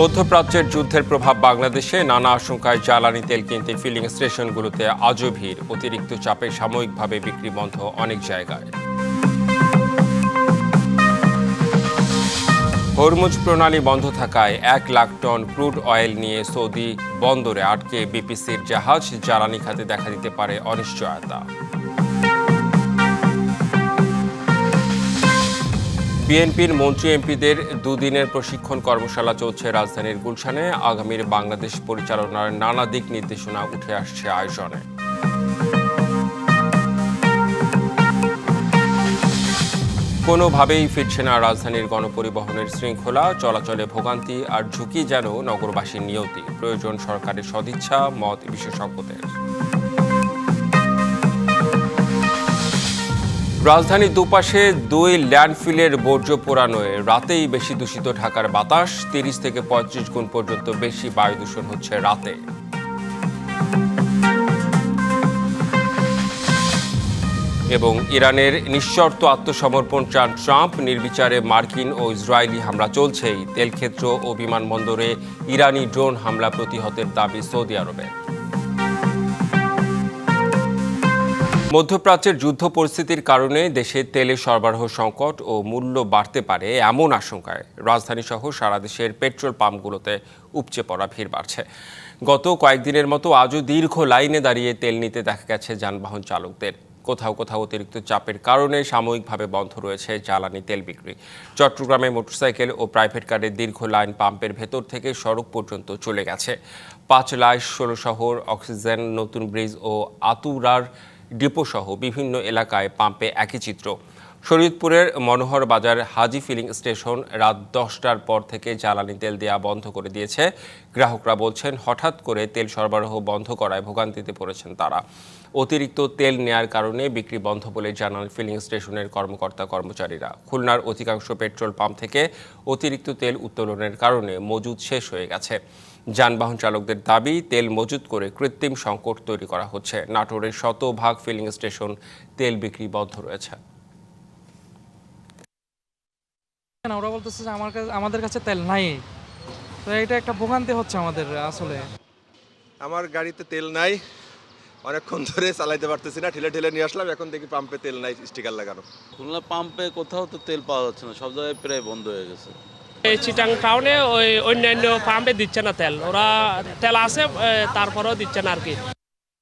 মধ্যপ্রাচ্যের যুদ্ধের প্রভাব বাংলাদেশে নানা আশঙ্কায় জ্বালানি তেল কিনতে ফিলিং স্টেশনগুলোতে আজও ভিড়। অতিরিক্ত চাপে সাময়িকভাবে বিক্রি বন্ধ অনেক জায়গায়। হরমুজ প্রণালী বন্ধ থাকায় 1,00,000 টন ক্রুড অয়েল নিয়ে সৌদি বন্দরে আটকে বিপিসির জাহাজ। জ্বালানি খাতে দেখা দিতে পারে অনিশ্চয়তা। বিএনপির মন্ত্রী এমপিদের দুদিনের প্রশিক্ষণ কর্মশালা চলছে রাজধানীর গুলশানে। আগামীর বাংলাদেশ পরিচালনার নানা দিক নির্দেশনা উঠে আসছে আয়োজনে। কোনোভাবেই ফিরছে না রাজধানীর গণপরিবহনের শৃঙ্খলা। চলাচলে ভোগান্তি আর ঝুঁকি যেন নগরবাসীর নিয়তি। প্রয়োজন সরকারের সদিচ্ছা, মত বিশেষজ্ঞদের। রাজধানীর দুপাশে 2 ল্যান্ডফিলের বর্জ্য পোড়ানোয় রাতেই বেশি দূষিত ঢাকার বাতাস। 30 থেকে 35 গুণ পর্যন্ত বেশি বায়ু দূষণ হচ্ছে রাতে। এবং ইরানের নিঃশর্ত আত্মসমর্পণ চান ট্রাম্প। নির্বিচারে মার্কিন ও ইসরায়েলি হামলা চলছেই। তেলক্ষেত্র ও বিমানবন্দরে ইরানি ড্রোন হামলা প্রতিহতের দাবি সৌদি আরবে। মধ্যপ্রাচ্যের যুদ্ধ পরিস্থিতির কারণে দেশে তেলের সরবরাহ সংকট ও মূল্য বাড়তে পারে এমন আশঙ্কায় রাজধানীসহ সারা দেশের পেট্রোল পাম্পগুলোতে উপচে পড়া ভিড় বাড়ছে। গত কয়েকদিনের মতো আজও দীর্ঘ লাইনে দাঁড়িয়ে তেল নিতে দেখা গেছে যানবাহন চালকদের। কোথাও কোথাও অতিরিক্ত চাপের কারণে সাময়িকভাবে বন্ধ রয়েছে জ্বালানি তেল বিক্রি। চট্টগ্রামে মোটরসাইকেল ও প্রাইভেট কারের দীর্ঘ লাইন পাম্পের ভেতর থেকে সড়ক পর্যন্ত চলে গেছে। 5 লাইশ, 16 শহর, অক্সিজেন, নতুন ব্রিজ ও আতুরার ডিপোসহ বিভিন্ন এলাকায় পাম্পে একই চিত্র। শরীয়তপুরের মনোহর বাজার হাজি ফিলিং স্টেশন রাত 10টার পর থেকে জ্বালানি তেল দেওয়া বন্ধ করে দিয়েছে। গ্রাহকরা বলছেন, হঠাৎ করে তেল সরবরাহ বন্ধ করায় ভোগান্তিতে পড়েছেন তারা। অতিরিক্ত তেল নেয়ার কারণে বিক্রি বন্ধ বলে জানান ফিলিং স্টেশনের কর্মচারীরা। খুলনার অধিকাংশ পেট্রোল পাম্প থেকে অতিরিক্ত তেল উত্তোলনের কারণে মজুদ শেষ হয়ে গেছে। যানবাহন চালকদের দাবি, তেল মজুত করে কৃত্রিম সংকট তৈরি করা হচ্ছে। নাটোরের শতভাগ ফিলিং স্টেশন তেল বিক্রি বন্ধ রয়েছে। ওরা বলতেছে যে আমাদের কাছে তেল নাই, তো এটা একটা ভোগান্তি হচ্ছে আমাদের। আসলে আমার গাড়িতে তেল নাই, অনেকক্ষণ ধরে চালাইতে পারতেছি না, ঠেলে ঠেলে নিয়ে আসলাম। এখন দেখি পাম্পে তেল নাই, স্টিকার লাগানো। খুলনা পাম্পে কোথাও তো তেল পাওয়া যাচ্ছে না, সব জায়গায় প্রায় বন্ধ হয়ে গেছে। এই চিটাং টাউনে ওই অন্যান্য পাম্পে দিচ্ছে না তেল, ওরা তেল আছে তারপরেও দিচ্ছে না আর কি।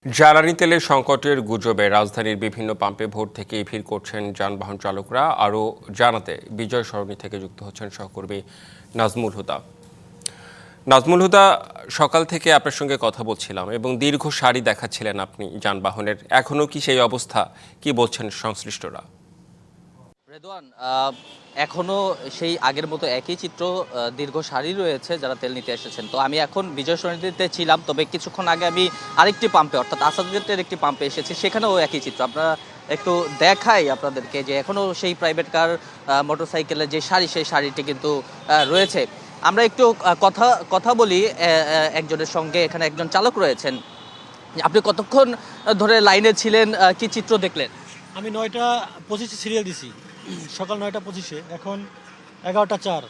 জ্বালানি তেলের সংকটের গুজবে রাজধানীর বিভিন্ন পাম্পে ভোর থেকেই ভিড় করছেন যানবাহন চালকরা। আরও জানাতে বিজয় সরণি থেকে যুক্ত হচ্ছেন সহকর্মী নাজমুল হুদা। নাজমুল হুদা, সকাল থেকে আপনার সঙ্গে কথা বলছিলাম এবং দীর্ঘ সারি দেখাচ্ছিলেন আপনি যানবাহনের। এখনও কি সেই অবস্থা? কি বলছেন সংশ্লিষ্টরা? রেদওয়ান, এখনো সেই আগের মতো একই চিত্র, দীর্ঘ সারি রয়েছে যারা তেল নিতে এসেছেন। তো আমি এখন বিজয় সরণিতে ছিলাম, তবে কিছুক্ষণ আগে আমি আরেকটি পাম্পে অর্থাৎ আসাদুজ্জাদের একটি পাম্পে এসেছি, সেখানেও একই চিত্র। আপনারা একটু দেখাই আপনাদেরকে যে এখনও সেই প্রাইভেট কার, মোটরসাইকেলের যে সারি, সেই সারিটি কিন্তু রয়েছে। আমরা একটু কথা বলি একজনের সঙ্গে। এখানে একজন চালক রয়েছেন। আপনি কতক্ষণ ধরে লাইনে ছিলেন, কি চিত্র দেখলেন? আমি 9:25 সিরিয়াল দিছি, সকাল 9:25, এখন 11:04।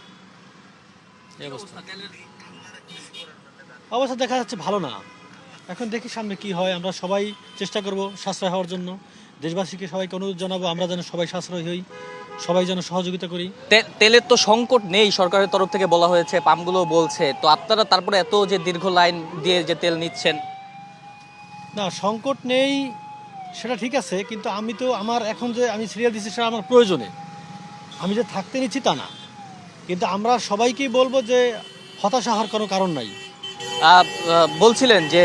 অবস্থা দেখা যাচ্ছে ভালো না। এখন দেখি সামনে কি হয়। আমরা সবাই চেষ্টা করব সাশ্রয় হওয়ার জন্য। দেশবাসীকে সবাইকে অনুরোধ জানাবো আমরা যেন সবাই সাশ্রয় হই, সবাই যেন সহযোগিতা করি। তেলের তো সংকট নেই, সরকারের তরফ থেকে বলা হয়েছে, পাম্পগুলো বলছে। তো আপনারা তারপরে এত যে দীর্ঘ লাইন দিয়ে যে তেল নিচ্ছেন? না, সংকট নেই সেটা ঠিক আছে, কিন্তু আমার এখন যে আমি সিরিয়াল দিচ্ছি সেটা আমার প্রয়োজনে, আমি যে থাকতে নিচ্ছি তা না। কিন্তু আমরা সবাইকেই বলবো যে হতাশা হওয়ার কোনো কারণ নাই। বলছিলেন যে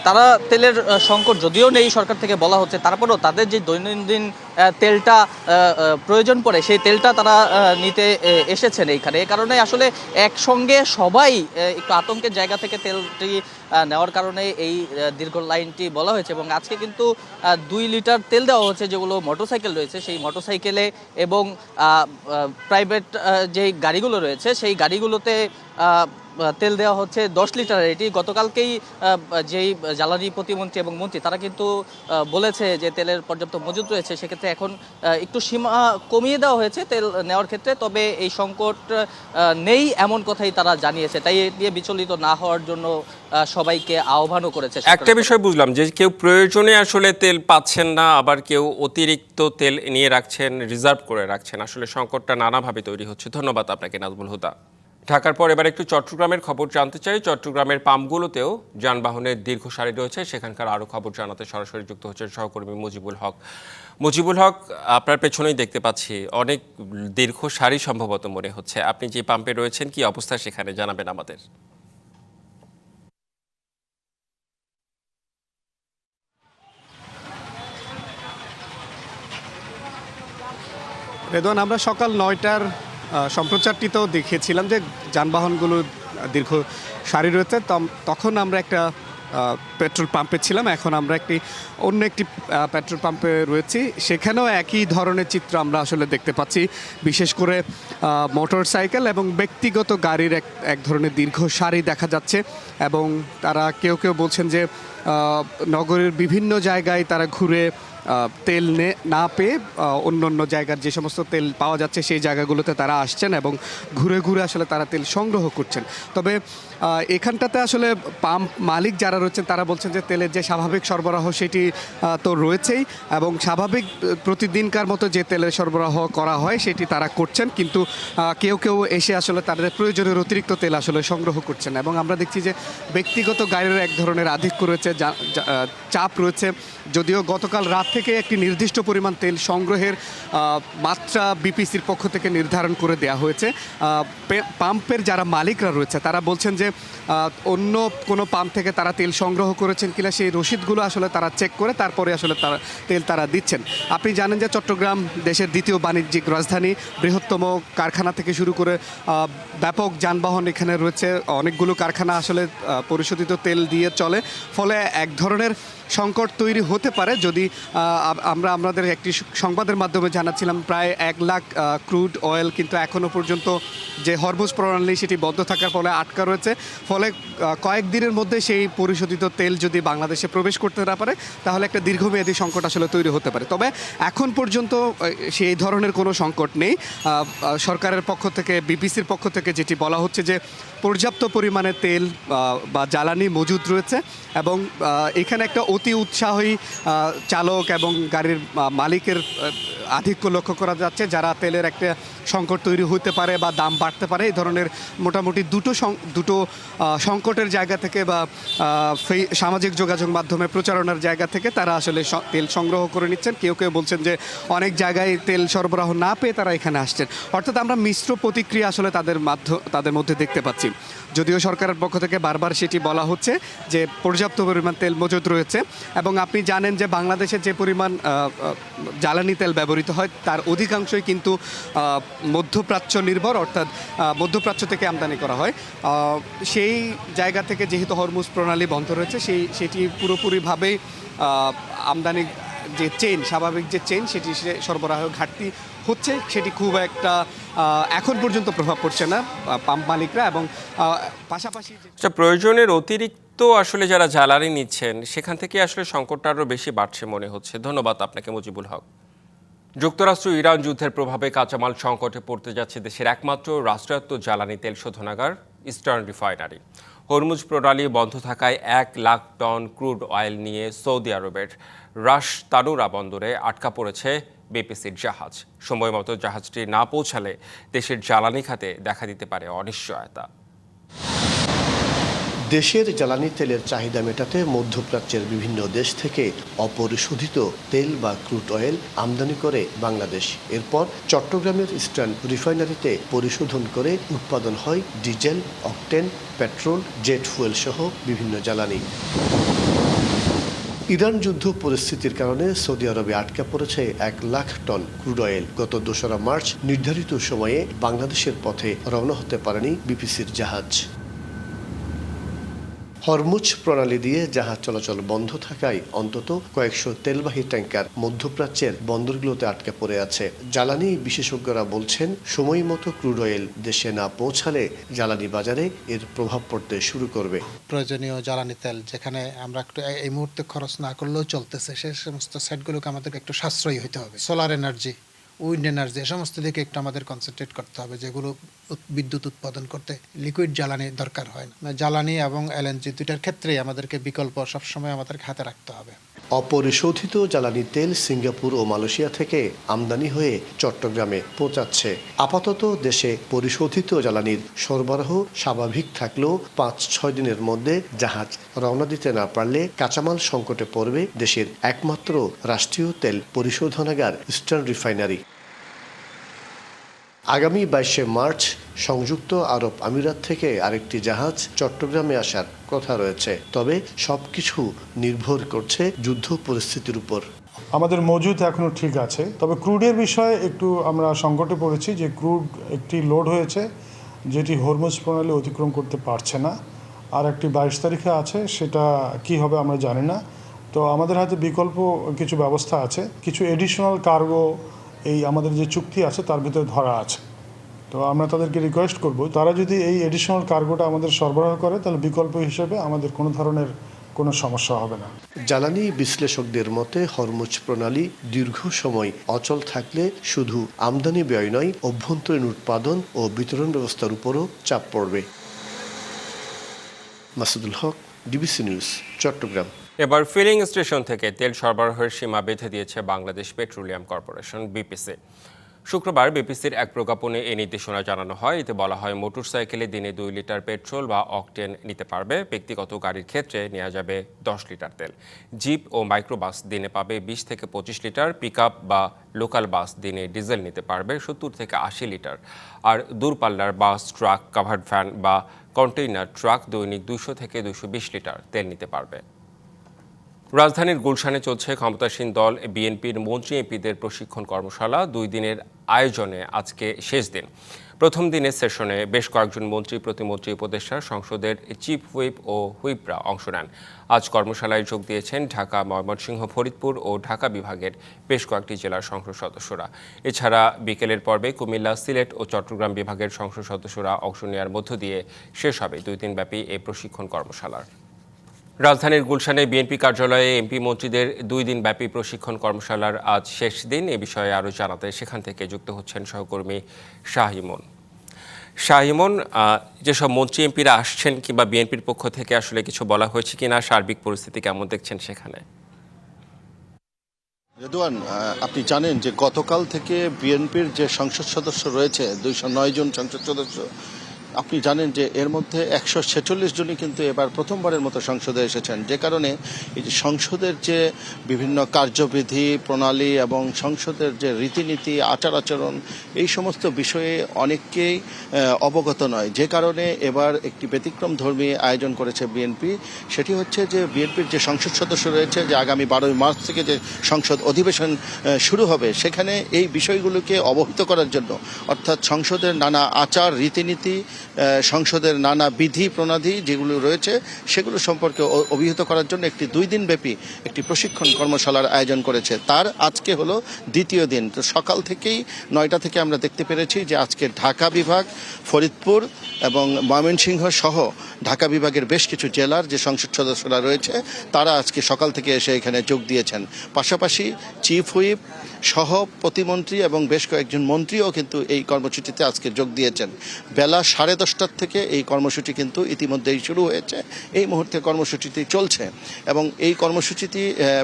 তারা তেলের সংকট যদিও নেই, সরকার থেকে বলা হচ্ছে, তারপরেও তাদের যে দৈনন্দিন তেলটা প্রয়োজন পড়ে সেই তেলটা তারা নিতে এসেছেন এইখানে। এই কারণে আসলে একসঙ্গে সবাই একটু আতঙ্কের জায়গা থেকে তেলটি নেওয়ার কারণে এই দীর্ঘ লাইনটি বলা হয়েছে। এবং আজকে কিন্তু 2 লিটার তেল দেওয়া হচ্ছে, যেগুলো মোটরসাইকেল রয়েছে সেই মোটরসাইকেলে এবং প্রাইভেট যেই গাড়িগুলো রয়েছে সেই গাড়িগুলোতে তেল দেওয়া হচ্ছে 10 লিটারের। এটি গতকালকেই যেই জ্বালানি প্রতিমন্ত্রী এবং মন্ত্রী তারা কিন্তু বলেছে যে তেলের পর্যাপ্ত মজুদ রয়েছে, সেক্ষেত্রে এখন একটু সীমা কমিয়ে দেওয়া হয়েছে তেল নেওয়ার ক্ষেত্রে, তবে এই সংকট নেই এমন কথাই তারা জানিয়েছে। তাই এ নিয়ে বিচলিত না হওয়ার জন্য সবাইকে আহ্বানও করেছে। একটা বিষয় বুঝলাম যে কেউ প্রয়োজনে আসলে তেল পাচ্ছেন না, আবার কেউ অতিরিক্ত তেল নিয়ে রাখছেন, রিজার্ভ করে রাখছেন। আসলে সংকটটা নানাভাবে তৈরি হচ্ছে। ধন্যবাদ আপনাকে নাজমুল হুদা। ঢাকার পর এবার একটু চট্টগ্রামের খবর জানতে চাই। চট্টগ্রামের পাম্পগুলোতেও যানবাহনের দীর্ঘ সারি রয়েছে, সেখানকার আরও খবর জানাতে সরাসরি যুক্ত হচ্ছেন সহকর্মী মুজিবুল হক। মুজিবুল হক, আপনার পেছনেই দেখতে পাচ্ছি অনেক দীর্ঘ সারি সম্ভবত মনে হচ্ছে। আপনি যে পাম্পে রয়েছেন, কি অবস্থা সেখানে জানাবেন আমাদের। রেদওয়ান, আমরা সকাল 9টার সম্প্রচারটিতেও দেখিয়েছিলাম যে যানবাহনগুলো দীর্ঘ সারি রয়েছে। তখন আমরা একটা পেট্রোল পাম্পে ছিলাম, এখন আমরা অন্য একটি পেট্রোল পাম্পে রয়েছি। সেখানেও একই ধরনের চিত্র আমরা আসলে দেখতে পাচ্ছি। বিশেষ করে মোটর সাইকেল এবং ব্যক্তিগত গাড়ির এক ধরনের দীর্ঘ সারি দেখা যাচ্ছে, এবং তারা কেউ বলছেন যে নগরের বিভিন্ন জায়গায় তারা ঘুরে তেল না পেয়ে অন্য জায়গার যে সমস্ত তেল পাওয়া যাচ্ছে সেই জায়গাগুলোতে তারা আসছেন এবং ঘুরে আসলে তারা তেল সংগ্রহ করছেন। তবে এখানটাতে আসলে পাম্প মালিক যারা রয়েছেন তারা বলছেন যে তেলের যে স্বাভাবিক সরবরাহ সেটি তো রয়েছেই, এবং স্বাভাবিক প্রতিদিনকার মতো যে তেলের সরবরাহ করা হয় সেটি তারা করছেন, কিন্তু কেউ এসে আসলে তাদের প্রয়োজনের অতিরিক্ত তেল আসলে সংগ্রহ করছেন। এবং আমরা দেখছি যে ব্যক্তিগত গাড়ির এক ধরনের আধিক্য রয়েছে, চাপ রয়েছে। যদিও গতকাল রাত থেকে একটি নির্দিষ্ট পরিমাণ তেল সংগ্রহের মাত্রা বিপিসির পক্ষ থেকে নির্ধারণ করে দেওয়া হয়েছে। পাম্পের যারা মালিকরা রয়েছে তারা বলছেন যে অন্য কোনো পাম্প থেকে তারা তেল সংগ্রহ করেছেন কিনা সেই রসিদগুলো আসলে তারা চেক করে তারপরে আসলে তারা দিচ্ছেন। আপনি জানেন যে চট্টগ্রাম দেশের দ্বিতীয় বাণিজ্যিক রাজধানী, বৃহত্তম কারখানা থেকে শুরু করে ব্যাপক যানবাহন এখানে রয়েছে। অনেকগুলো কারখানা আসলে পরিশোধিত তেল দিয়ে চলে, ফলে এক ধরনের সংকট তৈরি হতে পারে। যদি আমরা আমাদের একটি সংবাদের মাধ্যমে জানাচ্ছিলাম প্রায় 1 লাখ ক্রুড অয়েল কিন্তু এখনও পর্যন্ত যে হরমুজ প্রণালী সেটি বন্ধ থাকার ফলে আটকা রয়েছে। ফলে কয়েকদিনের মধ্যে সেই পরিশোধিত তেল যদি বাংলাদেশে প্রবেশ করতে না পারে তাহলে একটা দীর্ঘমেয়াদী সংকট আসলে তৈরি হতে পারে। তবে এখন পর্যন্ত সেই ধরনের কোনো সংকট নেই। সরকারের পক্ষ থেকে, বিপিসির পক্ষ থেকে যেটি বলা হচ্ছে যে পর্যাপ্ত পরিমাণে তেল বা জ্বালানি মজুদ রয়েছে, এবং এখানে একটা অতি উৎসাহী চালক এবং গাড়ির মালিকের আধিক্য লক্ষ্য করা যাচ্ছে, যারা তেলের একটা সংকট তৈরি হতে পারে বা দাম বাড়তে পারে এই ধরনের মোটামুটি দুটো সংকটের জায়গা থেকে বা সামাজিক যোগাযোগ মাধ্যমে প্রচারণার জায়গা থেকে তারা আসলে তেল সংগ্রহ করে নিচ্ছেন। কেউ বলছেন যে অনেক জায়গায় তেল সরবরাহ না পেয়ে তারা এখানে আসছেন। অর্থাৎ আমরা মিশ্র প্রতিক্রিয়া আসলে তাদের মধ্যে দেখতে পাচ্ছি। যদিও সরকারের পক্ষ থেকে বারবার সেটি বলা হচ্ছে যে পর্যাপ্ত পরিমাণ তেল মজুদ রয়েছে, এবং আপনি জানেন যে বাংলাদেশে যে পরিমাণ জ্বালানি তেল ব্যবহৃত হয় তার অধিকাংশই কিন্তু মধ্যপ্রাচ্য নির্ভর, অর্থাৎ মধ্যপ্রাচ্য থেকে আমদানি করা হয়। সেই জায়গা থেকে যেহেতু হরমুজ প্রণালী বন্ধ রয়েছে সেটি পুরোপুরিভাবেই আমদানি যে চেইন, স্বাভাবিক যে চেইন সেটি সরবরাহ ঘাটতি হচ্ছে, সেটি খুব একটা এখন পর্যন্ত প্রভাব পড়ছে না পাম্প মালিকরা। এবং পাশাপাশি প্রয়োজনের অতিরিক্ত আসলে যারা জ্বালানি নিচ্ছেন সেখান থেকে আসলে সংকটটা আরও বেশি বাড়ছে মনে হচ্ছে। ধন্যবাদ আপনাকে মুজিবুল হক। যুক্তরাষ্ট্র ইরান যুদ্ধের প্রভাবে কাঁচামাল সংকটে পড়তে যাচ্ছে দেশের একমাত্র রাষ্ট্রায়ত্ত জ্বালানি তেল শোধনাগার ইস্টার্ন রিফাইনারি। হরমুজ প্রণালী বন্ধ থাকায় 1 লাখ টন ক্রুড অয়েল নিয়ে সৌদি আরবের রাশ তানুরা বন্দরে আটকা পড়েছে বিপিসির জাহাজ। সময় মতো জাহাজটি না পৌঁছালে দেশের জ্বালানি খাতে দেখা দিতে পারে অনিশ্চয়তা। দেশের জ্বালানি তেলের চাহিদা মেটাতে মধ্যপ্রাচ্যের বিভিন্ন দেশ থেকে অপরিশোধিত তেল বা ক্রুড অয়েল আমদানি করে বাংলাদেশ। এরপর চট্টগ্রামের ইস্টার্ন রিফাইনারিতে পরিশোধন করে উৎপাদন হয় diesel, octane, petrol, jet fuel সহ বিভিন্ন জ্বালানি। ইরান যুদ্ধ পরিস্থিতির কারণে সৌদি আরবে আটকা পড়েছে 1 লাখ টন ক্রুড অয়েল। গত 2 মার্চ নির্ধারিত সময়ে বাংলাদেশের পথে রওনা হতে পারেনি বিপিসির জাহাজ। হরমুজ প্রণালী দিয়ে জাহাজ চলাচল বন্ধ থাকায় অন্তত কয়েকশো তেলবাহী ট্যাঙ্কার মধ্যপ্রাচ্যের বন্দরগুলোতে আটকে পড়ে আছে। জ্বালানি বিশেষজ্ঞরা বলছেন সময় মতো ক্রুড অয়েল দেশে না পৌঁছালে জ্বালানি বাজারে এর প্রভাব পড়তে শুরু করবে। প্রয়োজনীয় জ্বালানি তেল যেখানে আমরা একটু এই মুহূর্তে খরচ না করলেও চলতেছে, সে সমস্ত সাইটগুলোকে আমাদেরকে একটু সাশ্রয়ী হতে হবে। সোলার এনার্জি, উইন্ড এনার্জি, এ সমস্ত দিকে একটু আমাদের কনসেন্ট্রেট করতে হবে, যেগুলো বিদ্যুৎ উৎপাদন করতে লিকুইড জ্বালানি দরকার হয় না। জ্বালানি এবং এলএনজি দুইটার ক্ষেত্রেই আমাদেরকে বিকল্প সবসময় আমাদেরকে হাতে রাখতে হবে। অপরিশোধিত জ্বালানি তেল সিঙ্গাপুর ও মালয়েশিয়া থেকে আমদানি হয়ে চট্টগ্রামে পৌঁছাচ্ছে। আপাতত দেশে পরিশোধিত জ্বালানির সরবরাহ স্বাভাবিক থাকলেও 5-6 দিনের মধ্যে জাহাজ রওনা দিতে না পারলে কাঁচামাল সংকটে পড়বে দেশের একমাত্র রাষ্ট্রীয় তেল পরিশোধনাগার ইস্টার্ন রিফাইনারি। আগামী 22শে মার্চ সংযুক্ত আরব আমিরাত থেকে আরেকটি জাহাজ চট্টগ্রামে আসার কথা রয়েছে, তবে সবকিছু নির্ভর করছে যুদ্ধ পরিস্থিতির উপর। আমাদের মজুদ এখনো ঠিক আছে, তবে ক্রুডের বিষয়ে একটু আমরা সংকটে পড়েছি যে ক্রুড একটি লোড হয়েছে যেটি হরমুজ প্রণালী অতিক্রম করতে পারছে না, আর একটি 22 তারিখে আছে, সেটা কি হবে আমরা জানি না। তো আমাদের হাতে বিকল্প কিছু ব্যবস্থা আছে, কিছু এডিশনাল কার্গো এই আমাদের যে চুক্তি আছে তার ভিতরে ধরা আছে। তো আমরা তাদেরকে রিকোয়েস্ট করব, তারা যদি এই এডিশনাল কার্গোটা আমাদের সরবরাহ করে তাহলে বিকল্প হিসেবে আমাদের কোনো ধরনের কোনো সমস্যা হবে না। জ্বালানি বিশ্লেষকদের মতে হরমুজ প্রণালী দীর্ঘ সময় অচল থাকলে শুধু আমদানি ব্যয় নয়, অভ্যন্তরীণ উৎপাদন ও বিতরণ ব্যবস্থার উপরও চাপ পড়বে। মাসুদুল হক, ডিবিসি নিউজ, চট্টগ্রাম। এবার ফিলিং স্টেশন থেকে তেল সরবরাহের সীমা বেঁধে দিয়েছে বাংলাদেশ পেট্রোলিয়াম কর্পোরেশন বিপিসি। শুক্রবার বিপিসির এক প্রজ্ঞাপনে এই নির্দেশনা জানানো হয়। এতে বলা হয় মোটরসাইকেলে দিনে 2 লিটার পেট্রোল বা অকটেন নিতে পারবে, ব্যক্তিগত গাড়ির ক্ষেত্রে নেওয়া যাবে 10 লিটার তেল। জিপ ও মাইক্রোবাস দিনে পাবে 20 থেকে 25 লিটার, পিকআপ বা লোকাল বাস দিনে ডিজেল নিতে পারবে 70 থেকে 80 লিটার, আর দূরপাল্লার বাস, ট্রাক, কাভার্ড ভ্যান বা কন্টেইনার ট্রাক দৈনিক 200 থেকে 220 লিটার তেল নিতে পারবে। রাজধানীর গুলশানে চলছে ক্ষমতাসীন দল বিএনপির মন্ত্রী এমপিদের প্রশিক্ষণ কর্মশালা। 2 দিনের আয়োজনে আজকে শেষ দিন। প্রথম দিনের সেশনে বেশ কয়েকজন মন্ত্রী, প্রতিমন্ত্রী, উপদেষ্টা, সংসদের চিফ হুইপ ও হুইপরা অংশ নেন। আজ কর্মশালায় যোগ দিয়েছেন ঢাকা, ময়মনসিংহ, ফরিদপুর ও ঢাকা বিভাগের বেশ কয়েকটি জেলার সংসদ সদস্যরা। এছাড়া বিকেলের পর্বে কুমিল্লা, সিলেট ও চট্টগ্রাম বিভাগের সংসদ সদস্যরা অংশ নেওয়ার মধ্য দিয়ে শেষ হবে 2 দিনব্যাপী এই প্রশিক্ষণ কর্মশালার। রাজধানীর গুলশানে বিএনপি কার্যালয়ে এমপি মন্ত্রীদের 2 দিনব্যাপী প্রশিক্ষণ কর্মশালার আজ শেষ দিন। এ বিষয়ে আরও জানাতে সেখান থেকে যুক্ত হচ্ছেন সহকর্মী শাহিমন। শাহিমন, যেসব মন্ত্রী এমপিরা আসছেন কিংবা বিএনপির পক্ষ থেকে আসলে কিছু বলা হয়েছে কিনা, সার্বিক পরিস্থিতি কেমন দেখছেন সেখানে? রেদওয়ান, আপনি জানেন যে গতকাল থেকে বিএনপির যে সংসদ সদস্য রয়েছে 209 জন সংসদ সদস্য, আপনি জানেন যে এর মধ্যে 146 জনই কিন্তু এবার প্রথমবারের মতো সংসদে এসেছেন, যে কারণে এই যে সংসদের যে বিভিন্ন কার্যবিধি প্রণালী এবং সংসদের যে রীতিনীতি, আচার আচরণ, এই সমস্ত বিষয়ে অনেককেই অবগত নয়, যে কারণে এবার একটি ব্যতিক্রম ধর্মী আয়োজন করেছে বিএনপি। সেটি হচ্ছে যে বিএনপির যে সংসদ সদস্য রয়েছে, যে আগামী 12 মার্চ থেকে যে সংসদ অধিবেশন শুরু হবে, সেখানে এই বিষয়গুলোকে অবহিত করার জন্য, অর্থাৎ সংসদের নানা আচার রীতিনীতি, সংসদের নানা বিধি প্রণালী যেগুলো রয়েছে সেগুলো সম্পর্কে অভিহিত করার জন্য একটি 2 দিনব্যাপী একটি প্রশিক্ষণ কর্মশালার আয়োজন করেছে। তার আজকে হলো দ্বিতীয় দিন। তো সকাল থেকেই 9টা থেকে আমরা দেখতে পেরেছি যে আজকে ঢাকা বিভাগ, ফরিদপুর এবং ময়মনসিংহ সহ ঢাকা বিভাগের বেশ কিছু জেলার যে সংসদ সদস্যরা রয়েছে তারা আজকে সকাল থেকে এসে এখানে যোগ দিয়েছেন। পাশাপাশি চিফ হুইপ সহ প্রতিমন্ত্রী এবং বেশ কয়েকজন মন্ত্রীও কিন্তু এই কর্মসূচিতে আজকে যোগ দিয়েছেন। বেলা 10:30 থেকে এই কর্মসূচি কিন্তু ইতিমধ্যেই শুরু হয়েছে। এই মুহূর্তে কর্মসূচিটি চলছে এবং এই কর্মসূচিটি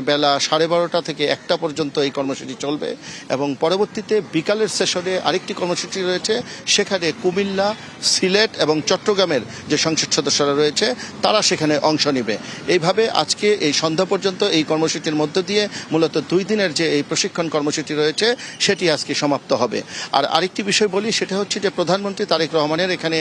বেলা 12:30 থেকে 1টা পর্যন্ত এই কর্মসূচি চলবে এবং পরবর্তীতে বিকালের সেশনে আরেকটি কর্মসূচি রয়েছে, সেখানে কুমিল্লা, সিলেট এবং চট্টগ্রামের যে সংসদ সদস্যরা রয়েছে তারা সেখানে অংশ নেবে। এইভাবে আজকে এই সন্ধ্যা পর্যন্ত এই কর্মসূচির মধ্য দিয়ে মূলত 2 দিনের যে এই প্রশিক্ষণ কর্মসূচি রয়েছে সেটি আজকে সমাপ্ত হবে। আর আরেকটি বিষয় বলি, সেটা হচ্ছে যে প্রধানমন্ত্রী তারেক রহমানের এখানে এখানে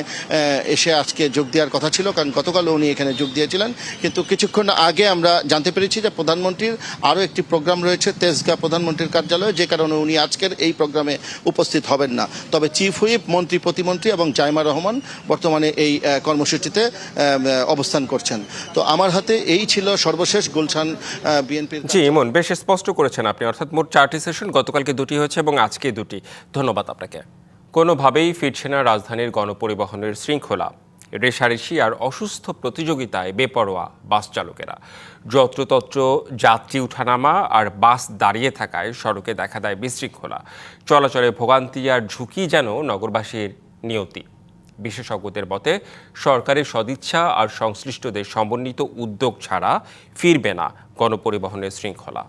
এসে আজকে যোগ দেওয়ার কথা ছিল, কারণ গতকালও উনি এখানে যোগ দিয়েছিলেন। কিন্তু কিছুক্ষণ আগে আমরা জানতে পেরেছি যে প্রধানমন্ত্রীর আরও একটি প্রোগ্রাম রয়েছে তেজগাঁ প্রধানমন্ত্রীর কার্যালয়ে, যে কারণে উনি আজকের এই প্রোগ্রামে উপস্থিত হবেন না। তবে চিফ হুইপ, মন্ত্রী প্রতিমন্ত্রী এবং জাইমা রহমান বর্তমানে এই কর্মসূচিতে অবস্থান করছেন। তো আমার হাতে এই ছিল সর্বশেষ গুলশান বিএনপির। জি ইমন, বেশ স্পষ্ট করেছেন আপনি, অর্থাৎ মোট 4টি সেশন, গতকালকে 2টি হয়েছে এবং আজকে 2টি। ধন্যবাদ আপনাকে। কোনোভাবেই ফিরছে না রাজধানীর গণপরিবহনের শৃঙ্খলা। রেশারেশি আর অসুস্থ প্রতিযোগিতায় বেপরোয়া বাস চালকেরা। যত্রতত্র যাত্রী উঠানামা আর বাস দাঁড়িয়ে থাকায় সড়কে দেখা দেয় বিশৃঙ্খলা। চলাচলে ভোগান্তি আর ঝুঁকি যেন নগরবাসীর নিয়তি। বিশেষজ্ঞদের মতে সরকারের সদিচ্ছা আর সংশ্লিষ্টদের সমন্বিত উদ্যোগ ছাড়া ফিরবে না গণপরিবহনের শৃঙ্খলা।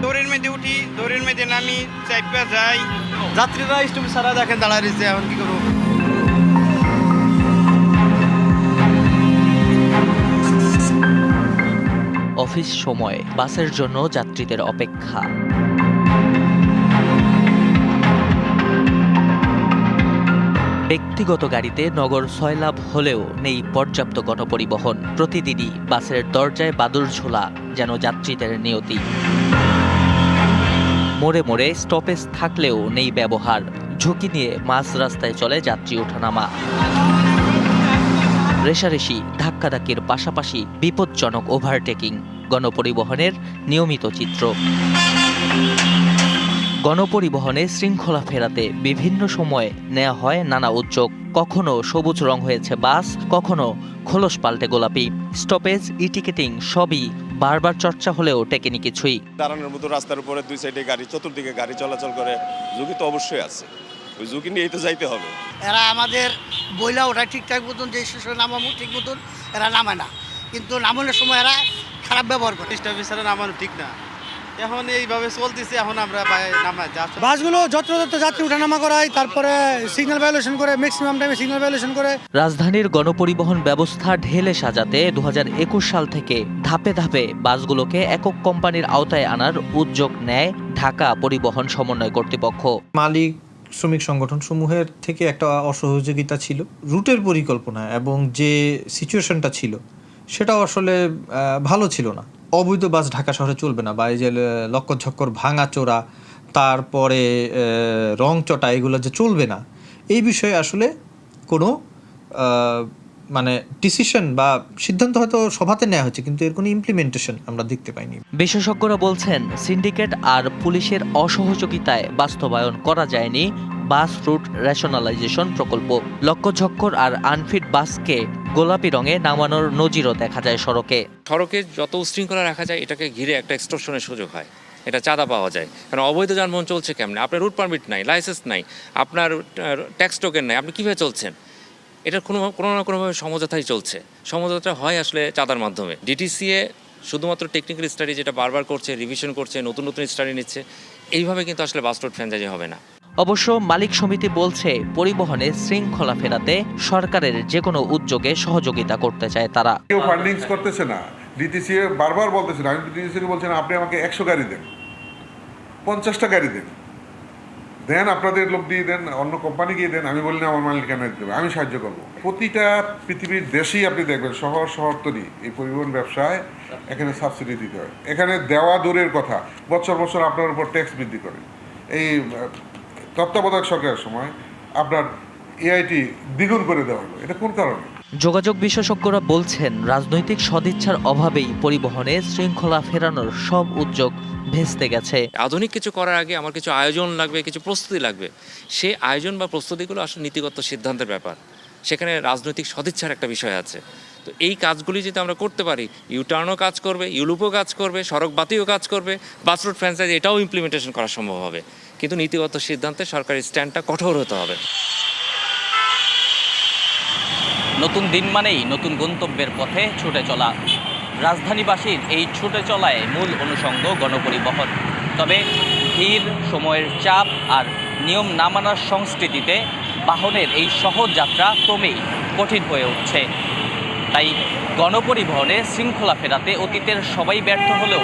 দৌড়ের মধ্যে উঠি, দৌড়ের মধ্যে নামি, চাইপা যাই। যাত্রীরা স্টপ ছাড়া দেখেন দাঁড়ায় রয়েছে, এখন কি করবো? অফিস সময় বাসের জন্য যাত্রীদের অপেক্ষা। ব্যক্তিগত গাড়িতে নগর সয়লাভ হলেও নেই পর্যাপ্ত গণপরিবহন। প্রতিদিনই বাসের দরজায় বাদুড় ঝোলা যেন যাত্রীদের নিয়তি। মোড়ে মোড়ে স্টপেজ থাকলেও নেই ব্যবহার। ঝুঁকি নিয়ে মাঝ রাস্তায় চলে যাত্রী ওঠানামা। রেশারেশি, ধাক্কাধাক্কির পাশাপাশি বিপজ্জনক ওভারটেকিং গণপরিবহনের নিয়মিত চিত্র। গণপরিবহনে শৃঙ্খলা ফেরাতে বিভিন্ন সময়ে নেওয়া হয় নানা উদ্যোগ। কখনো সবুজ রং হয়েছে বাস, কখনো খোলস পাল্টে গোলাপি। স্টপেজ, ই টিকেটিং সবই বারবার চর্চা হলেও টেকেনি কিছুই। দাঁড়ানোর মতো রাস্তার উপরে 2 সাইডে গাড়ি, চতুর্দিকে গাড়ি চলাচল করে, ঝুঁকি তো অবশ্যই আছে। ওই ঝুঁকি নিয়েই তো যাইতে হবে। এরা আমাদের বইলা ওঠা ঠিকঠাক মতন, যে স্টেশনে নামাবো ঠিক মতন এরা নামায় না, কিন্তু নামানোর সময় এরা খারাপ ব্যবহার করে। স্টপেজ ছাড়া নামানো ঠিক না। এখন এইভাবে চলতেছে, এখন আমরা নামাই বাসগুলো যত্রতত্র যাত্রী উঠানামা করায়, তারপরে সিগন্যাল ভায়োলেশন করে, ম্যাক্সিমাম টাইমে সিগন্যাল ভায়োলেশন করে। রাজধানীর গণপরিবহন ব্যবস্থা ঢেলে সাজাতে 2021 সাল থেকে ধাপে ধাপে বাসগুলোকে একক কোম্পানির আওতায় আনার উদ্যোগ নেয় ঢাকা পরিবহন সমন্বয় কর্তৃপক্ষ। মালিক শ্রমিক সংগঠন সমূহের থেকে একটা অসহযোগিতা ছিল। রুটের পরিকল্পনা এবং যে সিচুয়েশনটা ছিল সেটাও আসলে ভালো ছিল না। অবৈধ বাস ঢাকা শহরে চলবে না, বা এই যে লক্করঝক্কর ভাঙাচোরা, তারপরে রং চটা, এগুলো যে চলবে না, এই বিষয়ে আসলে কোনো মানে ডিসিশন বা সিদ্ধান্ত হয়তো সভাতে নেওয়া হচ্ছে, কিন্তু এর কোনো ইমপ্লিমেন্টেশন আমরা দেখতে পাইনি। বিশেষজ্ঞরা বলছেন সিন্ডিকেট আর পুলিশের অসহযোগিতায় বাস্তবায়ন করা যায়নি বাস রুট রেশনালাইজেশন প্রকল্প। লক্করঝক্কর আর আনফিট বাসকে গোলাপি রঙে নামানোর নজিরও দেখা যায় সড়কে। সড়কে যত উশৃঙ্খলা রাখা যায়, এটাকে ঘিরে একটা এক্সটর্শনের সুযোগ হয়, এটা চাঁদা পাওয়া যায়। কারণ অবৈধ যানবাহন চলছে কেমনে? আপনার রুট পারমিট নাই, লাইসেন্স নাই, আপনার ট্যাক্স টোকেন নাই, আপনি কীভাবে চলছেন? এটার কোনো না কোনোভাবে সমঝোতাই চলছে। সমঝোতা হয় আসলে চাঁদার মাধ্যমে। ডিটিসিএ শুধুমাত্র টেকনিক্যাল স্টাডি যেটা বারবার করছে, রিভিশন করছে, নতুন নতুন স্টাডি নিচ্ছে, এইভাবে কিন্তু আসলে বাস রুট ফ্র্যাঞ্চাইজি হবে না। অবশ্য মালিক সমিতি বলছে পরিবহনে শৃঙ্খলা ফেরাতে সরকারের যে কোনো উদ্যোগে সহযোগিতা করতে চায় তারা। কেউ ফান্ডিংস করতেছে না, ডিটিসিএ বারবার বলতেছে না। আমি ডিটিসিকে বলছেন আপনি আমাকে 100 গাড়ি দেন, 50টা গাড়ি দেন, দেন আপনাদের লোক দিয়ে দেন, অন্য কোম্পানিকে দেন। আমি বলি না আমার মালিকানা দেবে, আমি সাহায্য করবো। প্রতিটা পৃথিবীর দেশেই আপনি দেখবেন শহরতলি এই পরিবহন ব্যবসায় এখানে সাবসিডি দিতে হয়। এখানে দেওয়া দূরের কথা, বছর বছর আপনার উপর ট্যাক্স বৃদ্ধি করে। এই তত্ত্বাবধায়ক সরকারের সময় আপনার এআইটি দ্বিগুণ করে দেওয়া হলো। এটা কোন কারণে? যোগাযোগ বিশেষজ্ঞরা বলছেন রাজনৈতিক সদিচ্ছার অভাবেই পরিবহনে শৃঙ্খলা ফেরানোর সব উদ্যোগ ভেস্তে গেছে। আধুনিক কিছু করার আগে আমার কিছু আয়োজন লাগবে, কিছু প্রস্তুতি লাগবে। সেই আয়োজন বা প্রস্তুতিগুলো আসলে নীতিগত সিদ্ধান্তের ব্যাপার। সেখানে রাজনৈতিক সদিচ্ছার একটা বিষয় আছে। তো এই কাজগুলি যদি আমরা করতে পারি, ইউটার্নও কাজ করবে, ইউলুপও কাজ করবে, সড়ক বাতিও কাজ করবে, বাস রুট ফ্র্যাঞ্চাইজি এটাও ইমপ্লিমেন্টেশন করা সম্ভব হবে। কিন্তু নীতিগত সিদ্ধান্তে সরকারি স্ট্যান্ডটা কঠোর হতে হবে। নতুন দিন মানেই নতুন গন্তব্যের পথে ছুটে চলা। রাজধানীবাসীর এই ছুটে চলায় মূল অনুষঙ্গ গণপরিবহন। তবে ভিড়, সময়ের চাপ আর নিয়ম না মানার সংস্কৃতিতে বাহনের এই সহজ যাত্রা ক্রমেই কঠিন হয়ে উঠছে। তাই গণপরিবহনে শৃঙ্খলা ফেরাতে অতীতের সবাই ব্যর্থ হলেও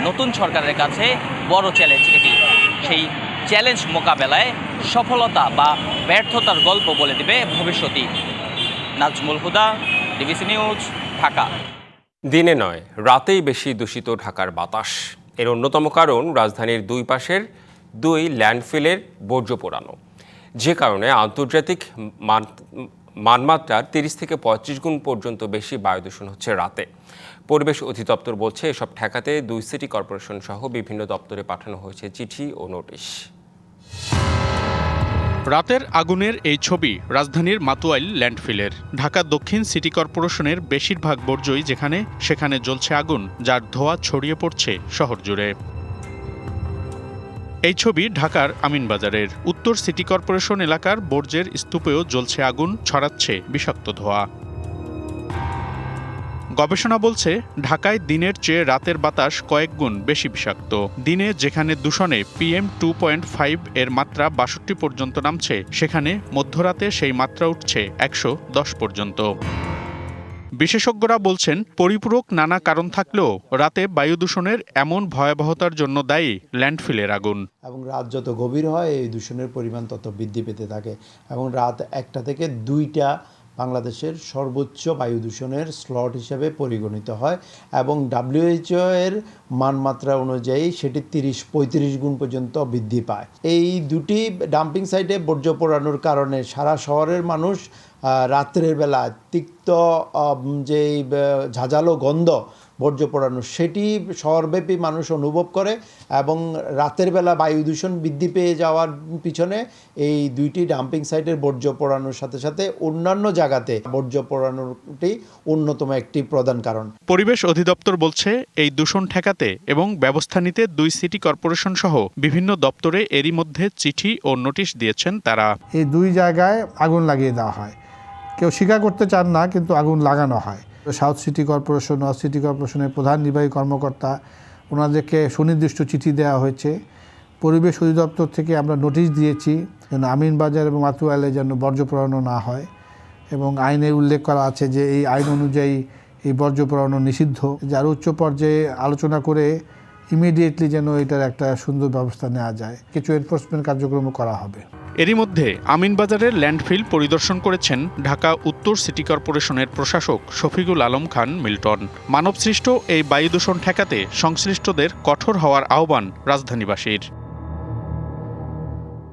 নতুন সরকারের কাছে বড় চ্যালেঞ্জ এটি। সেই চ্যালেঞ্জ মোকাবেলায় সফলতা বা ব্যর্থতার গল্প বলে দেবে ভবিষ্যৎই। নাজমুল হুদা, ডিবিসি নিউজ, ঢাকা। দিনে নয়, রাতেই বেশি দূষিত ঢাকার বাতাস। এর অন্যতম কারণ রাজধানীর দুই পাশের 2 ল্যান্ডফিলের বর্জ্য পোড়ানো, যে কারণে আন্তর্জাতিক মানমাত্রার 30 থেকে 35 গুণ পর্যন্ত বেশি বায়ু দূষণ হচ্ছে রাতে। পরিবেশ অধিদপ্তর বলছে, এসব ঠেকাতে 2 সিটি কর্পোরেশন সহ বিভিন্ন দপ্তরে পাঠানো হয়েছে চিঠি ও নোটিশ। রাতের আগুনের এই ছবি রাজধানীর মাতুয়াইল ল্যান্ডফিলের। ঢাকা দক্ষিণ সিটি কর্পোরেশনের বেশিরভাগ বর্জ্যই যেখানে সেখানে জ্বলছে আগুন, যার ধোঁয়া ছড়িয়ে পড়ছে শহর জুড়ে। এই ছবি ঢাকার আমিনবাজারের। উত্তর সিটি কর্পোরেশন এলাকার বর্জ্যের স্তূপেও জ্বলছে আগুন, ছড়াচ্ছে বিষাক্ত ধোঁয়া। গবেষণা বলছে, ঢাকায় দিনের চেয়ে রাতের বাতাস কয়েক গুণ বেশি বিষাক্ত। দিনে যেখানে দূষণে PM 2.5 এর মাত্রা 62 পর্যন্ত নামছে, সেখানে মধ্যরাতে সেই মাত্রা উঠছে 110 পর্যন্ত। বিশেষজ্ঞরা বলছেন, পরিপূরক নানা কারণ থাকলেও রাতে বায়ু দূষণের এমন ভয়াবহতার জন্য দায়ী ল্যান্ডফিলের আগুন। এবং রাত যত গভীর হয় এই দূষণের পরিমাণ তত বৃদ্ধি পেতে থাকে এবং রাত 1টা থেকে 2টা বাংলাদেশের সর্বোচ্চ বায়ু দূষণের স্লট হিসেবে পরিগণিত হয় এবং WHO এর মানমাত্রা অনুযায়ী সেটি 30-35 গুণ পর্যন্ত বৃদ্ধি পায়। এই দুটি ডাম্পিং সাইটে বর্জ্য পোড়ানোর কারণে সারা শহরের মানুষ রাত্রের বেলা তিক্ত যেই ঝাঁঝালো গন্ধ বর্জ্য পোড়ানো, সেটি শহরব্যাপী মানুষ অনুভব করে এবং রাতের বেলা বায়ু দূষণ বৃদ্ধি পেয়ে যাওয়ার পিছনে এই দুইটি ডাম্পিং সাইটের বর্জ্য পোড়ানোর সাথে সাথে অন্যান্য জায়গাতে বর্জ্য পোড়ানোটি অন্যতম একটি প্রধান কারণ। পরিবেশ অধিদপ্তর বলছে, এই দূষণ ঠেকাতে এবং ব্যবস্থা নিতে 2 সিটি কর্পোরেশন সহ বিভিন্ন দপ্তরে এরই মধ্যে চিঠি ও নোটিশ দিয়েছেন তারা। এই 2 জায়গায় আগুন লাগিয়ে দেওয়া হয়। কেউ স্বীকার করতে চান না, কিন্তু আগুন লাগানো হয়। South city corporation, north city কর্পোরেশনের প্রধান নির্বাহী কর্মকর্তা, ওনাদেরকে সুনির্দিষ্ট চিঠি দেওয়া হয়েছে। পরিবেশ অধিদপ্তর থেকে আমরা নোটিশ দিয়েছি যেন আমিনবাজার এবং মাতুয়াইলে যেন বর্জ্য পোড়ানো না হয় এবং আইনে উল্লেখ করা আছে যে এই আইন অনুযায়ী এই বর্জ্য পোড়ানো নিষিদ্ধ। যার উচ্চ পর্যায়ে আলোচনা করে ইমিডিয়েটলি যেন এটার একটা সুন্দর ব্যবস্থা নেওয়া যায়। কিছু এনফোর্সমেন্ট কার্যক্রমও করা হবে। এরই মধ্যে আমিনবাজারের ল্যান্ডফিল পরিদর্শন করেছেন ঢাকা উত্তর সিটি কর্পোরেশনের প্রশাসক শফিকুল আলম খান মিল্টন। মানবসৃষ্ট এই বায়ু দূষণ ঠেকাতে সংশ্লিষ্টদের কঠোর হওয়ার আহ্বান রাজধানীবাসীর।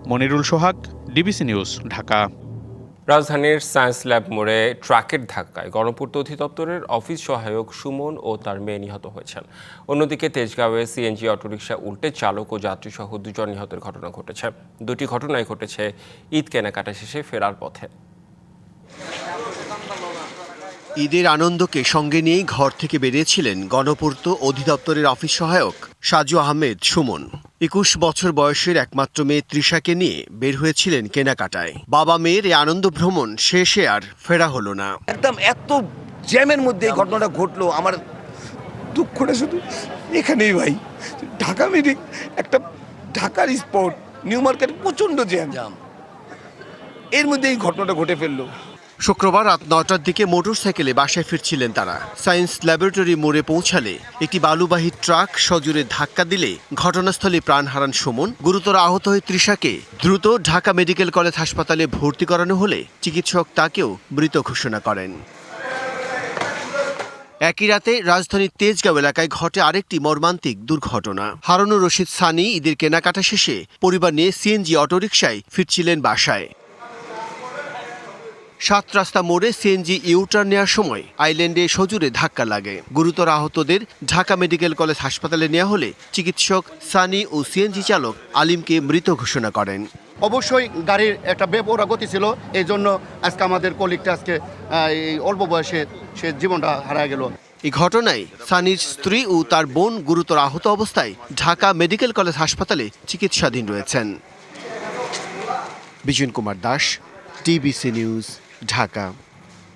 মনিরুল সোহাগ, ডিবিসি নিউজ, ঢাকা। রাজধানীর সায়েন্স ল্যাব মোড়ে ট্রাকের ধাক্কায় গণপূর্ত অধিদপ্তরের অফিস সহায়ক সুমন ও তার মেয়ে নিহত হয়েছেন। অন্যদিকে তেজগাঁওয়ে সিএনজি অটোরিকশা উল্টে চালক ও যাত্রীসহ 2 জন নিহতের ঘটনা ঘটেছে। দুটি ঘটনাই ঘটেছে ঈদ কেনাকাটা শেষে ফেরার পথে। ঈদের আনন্দকে সঙ্গে নিয়েই ঘর থেকে বেরিয়েছিলেন গণপূর্ত অধিদপ্তরের অফিস সহায়ক সাজু আহমেদ সুমন। 21 বছর বয়সের একমাত্র মেয়ে তৃষাকে নিয়ে বের হয়েছিলেন কেনাকাটায়। বাবা মেয়ের এই আনন্দ ভ্রমণ শেষে আর ফেরা হলো না। একদম এত জ্যামের মধ্যে এই ঘটনাটা ঘটলো, আমার দুঃখটা শুধু এখানেই ভাই। ঢাকা মিডিক একটা ঢাকার স্পট, নিউ মার্কেট প্রচণ্ড জ্যাম, এর মধ্যে এই ঘটনাটা ঘটে ফেললো। শুক্রবার রাত 9টার দিকে মোটরসাইকেলে বাসায় ফিরছিলেন তারা। সায়েন্স ল্যাবরেটরি মোড়ে পৌঁছালে একটি বালুবাহী ট্রাক সজোরে ধাক্কা দিলে ঘটনাস্থলে প্রাণ হারান সুমন। গুরুতর আহত হয়ে তৃষাকে দ্রুত ঢাকা মেডিকেল কলেজ হাসপাতালে ভর্তি করানো হলে চিকিৎসক তাকেও মৃত ঘোষণা করেন। একই রাতে রাজধানীর তেজগাঁও এলাকায় ঘটে আরেকটি মর্মান্তিক দুর্ঘটনা। হারুনুর রশিদ সানি ঈদের কেনাকাটা শেষে পরিবার নিয়ে সিএনজি অটোরিকশায় ফিরছিলেন বাসায়। 7 রাস্তা মোড়ে সিএনজি ইউটার্ন নেওয়ার সময় আইল্যান্ডে সজোরে ধাক্কা লাগে। গুরুতর আহতদের ঢাকা মেডিকেল কলেজ হাসপাতালে নেওয়া হলে চিকিৎসক সানি ও সিএনজি চালক আলিমকে মৃত ঘোষণা করেন। অবশ্যই গাড়ির একটা বেপরোয়া গতি ছিল, এই জন্য আজকে আমাদের কলিগটা আজকে এই অল্প বয়সে সে জীবনটা হারায় গেল। এই ঘটনায় সানির স্ত্রী ও তার বোন গুরুতর আহত অবস্থায় ঢাকা মেডিকেল কলেজ হাসপাতালে চিকিৎসাধীন রয়েছেন। Bijan Kumar Das, DBC news, Dhaka.